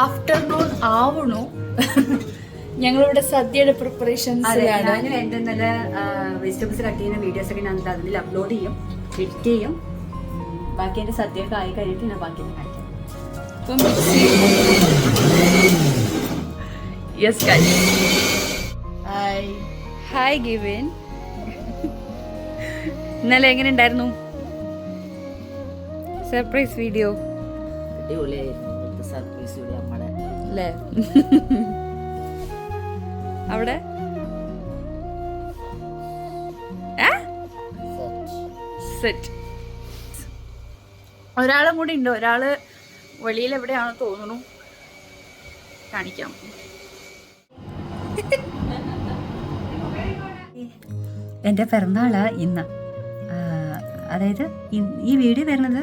Afternoon ആവണു. ഞങ്ങളിവിടെ സദ്യയുടെ പ്രിപ്പറേഷൻസിലാണ്. ഞാനും എൻ്റെ നല്ല വെജിറ്റബിൾസ് കട്ട് ചെയ്യുന്ന വീഡിയോസ് ഒക്കെ ഞാൻ അതിൽ അപ്ലോഡ് ചെയ്യും, എഡിറ്റ് ചെയ്യും. ബാക്കി എൻ്റെ സദ്യയൊക്കെ ആയി കഴിഞ്ഞിട്ട് ഞാൻ ബാക്കി കാണിക്കാം. Hi giving. ഇന്നലെ എങ്ങനെ ഉണ്ടായിരുന്നു സർപ്രൈസ് വീഡിയോ? സർപ്രൈസ് വീഡിയോ നമ്മുടെ അല്ലേ? അവിടെ സെറ്റ് ഒരാളും കൂടി ഉണ്ട്. ഒരാള് വെളിയിൽ എവിടെയാണെന്ന് തോന്നുന്നു. കാണിക്കാം. എൻ്റെ പിറന്നാള് ഇന്ന്, അതായത് ഈ വീഡിയോ വരുന്നത്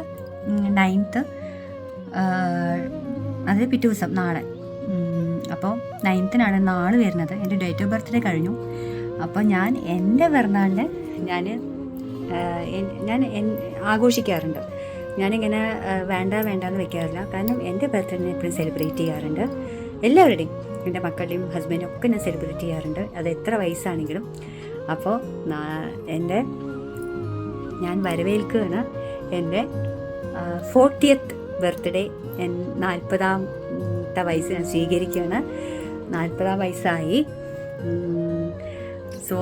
9th, അതായത് പിറ്റേ ദിവസം നാളെ. അപ്പോൾ 9th നാളെ വരുന്നത്. എൻ്റെ ഡേറ്റ് ഓഫ് ബർത്ത്ഡേ കഴിഞ്ഞു. അപ്പോൾ ഞാൻ എൻ്റെ പിറന്നാളിന് ഞാൻ ആഘോഷിക്കാറുണ്ട്. ഞാനിങ്ങനെ വേണ്ടാന്ന് വെക്കാറില്ല. കാരണം എൻ്റെ ബർത്ത്ഡേ എപ്പോഴും സെലിബ്രേറ്റ് ചെയ്യാറുണ്ട്. എല്ലാവരുടെയും, എൻ്റെ മക്കളുടെയും ഹസ്ബൻഡും ഒക്കെ ഞാൻ സെലിബ്രേറ്റ് ചെയ്യാറുണ്ട്, അത് എത്ര വയസ്സാണെങ്കിലും. അപ്പോൾ ഞാൻ വരവേൽക്കുകയാണ് എൻ്റെ 40th ബർത്ത്ഡേ. 40ാമത്തെ വയസ്സ് ഞാൻ സ്വീകരിക്കുകയാണ്. 40ാം വയസ്സായി. സോ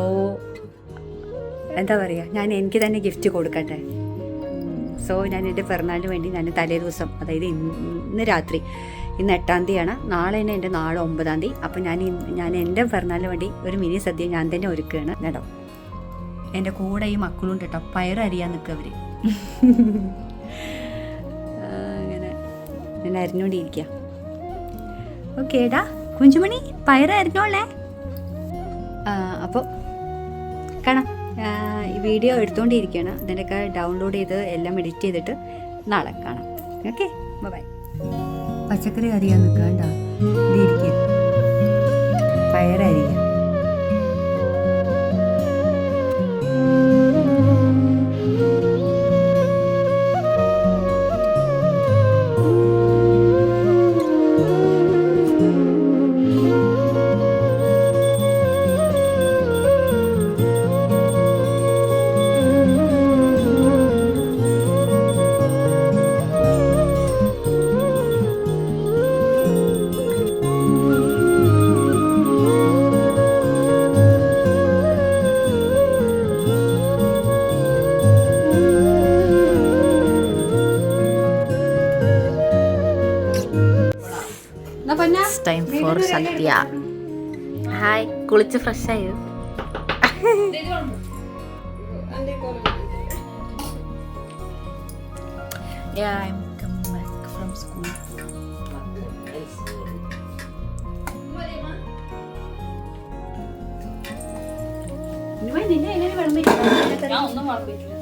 എന്താ പറയുക, ഞാൻ എനിക്ക് തന്നെ ഗിഫ്റ്റ് കൊടുക്കട്ടെ. സോ ഞാൻ എൻ്റെ പിറന്നാളിന് വേണ്ടി ഞാൻ തലേ ദിവസം, അതായത് ഇന്ന് രാത്രി, ഇന്ന് 8ാം തീയതിയാണ്, നാളെ തന്നെ എൻ്റെ നാളെ 9ാം തീയതി. അപ്പം ഞാൻ എൻ്റെ പിറന്നാളിന് വേണ്ടി ഒരു മിനി സദ്യ ഞാൻ തന്നെ ഒരുക്കുകയാണ് കേട്ടോ. എൻ്റെ കൂടെ ഈ മക്കളുണ്ട് കേട്ടോ, പയറരിയാൻ നിൽക്കുക അവർ. അങ്ങനെ ഞാൻ അരിഞ്ഞുകൊണ്ടിരിക്കുക. ഓക്കേടാ കുഞ്ചുമണി, പയറ് അരിഞ്ഞോളേ. അപ്പോൾ കാണാം. ഈ വീഡിയോ എടുത്തുകൊണ്ടിരിക്കുകയാണ്. ഇതിൻ്റെയൊക്കെ ഡൗൺലോഡ് ചെയ്ത് എല്ലാം എഡിറ്റ് ചെയ്തിട്ട് നാളെ കാണാം. Okay, bye. പച്ചക്കറി അരിയാൻ നിൽക്കുക കേട്ടോ. ഇതിരിക്കുക, പയറരിയ. Time for sadya. ഹായ്, കുളിച്ച് ഫ്രഷ് ആയോ? Yeah, I'm coming back from school. നിന്നെ എങ്ങനെ വിളമ്പിട്ട് ഞാൻ ഒന്നും മറന്നിട്ടില്ല.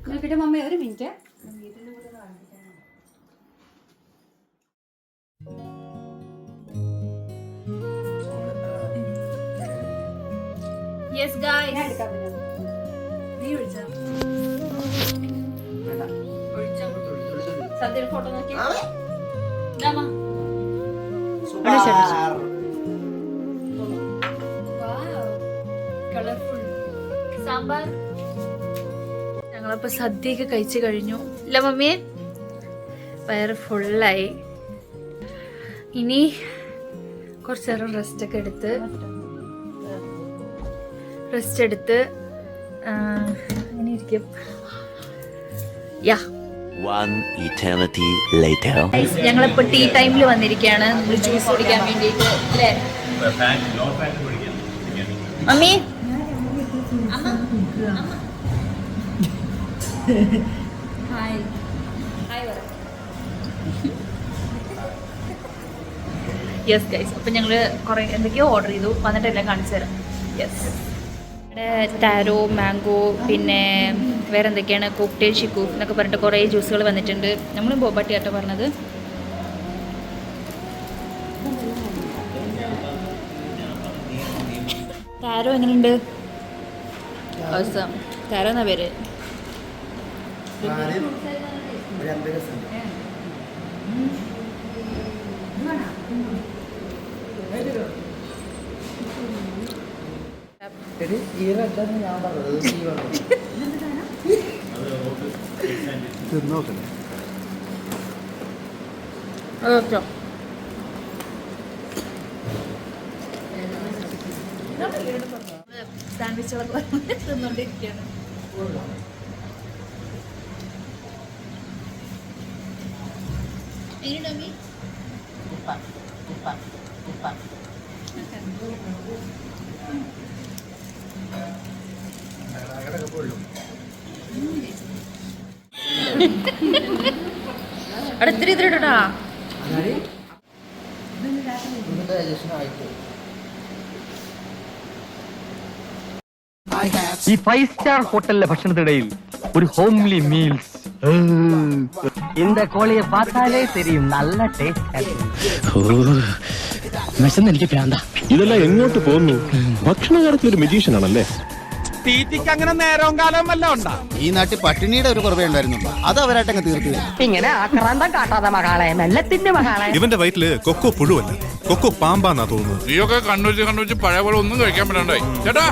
നോക്കിട്ട് മമ്മ ഒരു മിനിറ്റ്. Yes guys. ഞാൻ എടുക്കാൻ പറ്റും. നീ വിളിച്ചോ? സദ്യയുടെ ഫോട്ടോ നോക്കി. കളർഫുൾ സാമ്പാർ. ഞങ്ങളപ്പോ സദ്യയൊക്കെ കഴിച്ചു കഴിഞ്ഞു ഇല്ല മമ്മിയെ? വയറ് ഫുള്ളായി. ഇനി കുറച്ചു നേരം റെസ്റ്റ് എടുത്ത് അങ്ങനെ ഇരിക്കും. യാ One eternity later. ഞങ്ങളിപ്പോ ടീ ടൈമിൽ വന്നിരിക്കുകയാണ്. നമ്മൾ ജ്യൂസ് കുടിക്കാൻ വേണ്ടിയിട്ട് അല്ലേ മമ്മി? യെസ് ഗൈസ്, അപ്പം ഞങ്ങൾ കുറേ എന്തൊക്കെയോ ഓർഡർ ചെയ്തു, വന്നിട്ടെല്ലാം കാണിച്ചു തരാം. യെസ്, ഇവിടെ ടാരോ, മാംഗോ, പിന്നെ വേറെ എന്തൊക്കെയാണ് കോക്ടെയിൽ ഷിക്കു എന്നൊക്കെ പറഞ്ഞിട്ട് കുറേ ജ്യൂസുകൾ വന്നിട്ടുണ്ട്. നമ്മളും ബോബാട്ടിയാട്ടോ പറഞ്ഞത്. ടാരോ എങ്ങനെയുണ്ട്? ടാരോ എന്നാ പേര്. സാൻഡ്വിച്ചുകളൊക്കെ തിന്നോണ്ടിരിക്കുകയാണ്. അവിടെ ഇത്തിരി ഇത്തിരിട്ടാ. ഈ 5 സ്റ്റാർ ഹോട്ടലിലെ ഭക്ഷണത്തിനിടയിൽ ഒരു ഹോംലി മീൽസ്. இந்த கோழியை பார்த்தாலே தெரியும் நல்ல ടേസ്റ്റ്. എനിക്ക് പ്രാന്ത. ഇതെല്ലാം എങ്ങോട്ട് പോകുന്നു? ഭക്ഷണ കാര്യത്തിൽ ഒരു മെജീഷ്യൻ ആണല്ലേ? തീറ്റിക്ക് അങ്ങനെ നേരവും കാലവും വല്ല ഉണ്ടാ? ഈ നാട്ടിൽ പട്ടിണിയുടെ ഒരു കുറവേ ഉണ്ടായിരുന്നുള്ളൂ, അത് അവരായിട്ടങ്ങ് തീർത്തു. ഇങ്ങനെ ആക്രാന്തം കാട്ടാതെ മകളെ, മെല്ലത്തിന്റെ മകളെ. ഇവന്റെ വയറ്റില് കൊക്കോ പുഴുവല്ല, കൊക്കോ പാമ്പാന്നാ തോന്നുന്നത്. നീയൊക്കെ കണ്ണുവെച്ച് പഴയ പോലെ ഒന്നും കഴിക്കാൻ പറ്റണ്ടായി. ചേട്ടാ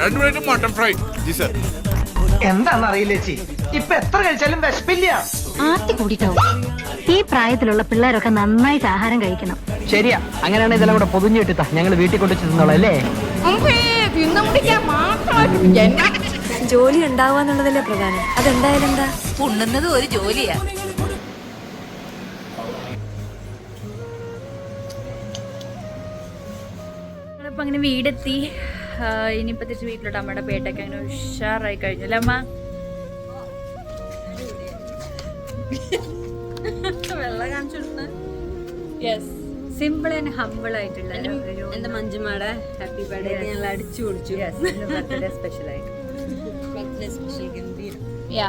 2 plate mutton fry. G sir. എന്താണെന്നറിയില്ല ചേച്ചി, ഇപ്പൊ എത്ര കഴിച്ചാലും വിശപ്പില്ല. ആർത്തി കൂടിട്ടാവും. ഈ പ്രായത്തിലുള്ള പിള്ളേരൊക്കെ നന്നായിട്ട് ആഹാരം കഴിക്കണം. ശരിയാ, അങ്ങനെയാണ് ഇതെല്ലാം കൂടെ പൊതിഞ്ഞിട്ടാ ഞങ്ങൾ വീട്ടിൽ കൊണ്ടു ചെന്നോളാം അല്ലേ? ജോലി ഉണ്ടാവാന്നുള്ളതല്ലേ പ്രധാനം. അതെന്തായാലും എന്താ, ഉണ്ണുന്നത് ഒരു ജോലിയാ. ഞങ്ങളിപ്പോ അങ്ങനെ വീടെത്തി. ഇനിയിപ്പോ തിരിച്ച് വീട്ടിലോട്ട് അമ്മയുടെ പേട്ടൊക്കെ അങ്ങനെ ഉഷാറായി കഴിഞ്ഞു അല്ലേ അമ്മ? വെള്ളം കാണിച്ചിട്ടുണ്ട്. യെസ്, സിമ്പിൾ ആൻഡ് ഹമ്പിൾ ആയിട്ടുള്ള എന്റെ മഞ്ജുമാടെ ഹാപ്പി ബർത്ത്ഡേ ഞങ്ങൾ അടിച്ചു കുടിച്ചു. സ്പെഷ്യൽ ആയിട്ട് യാ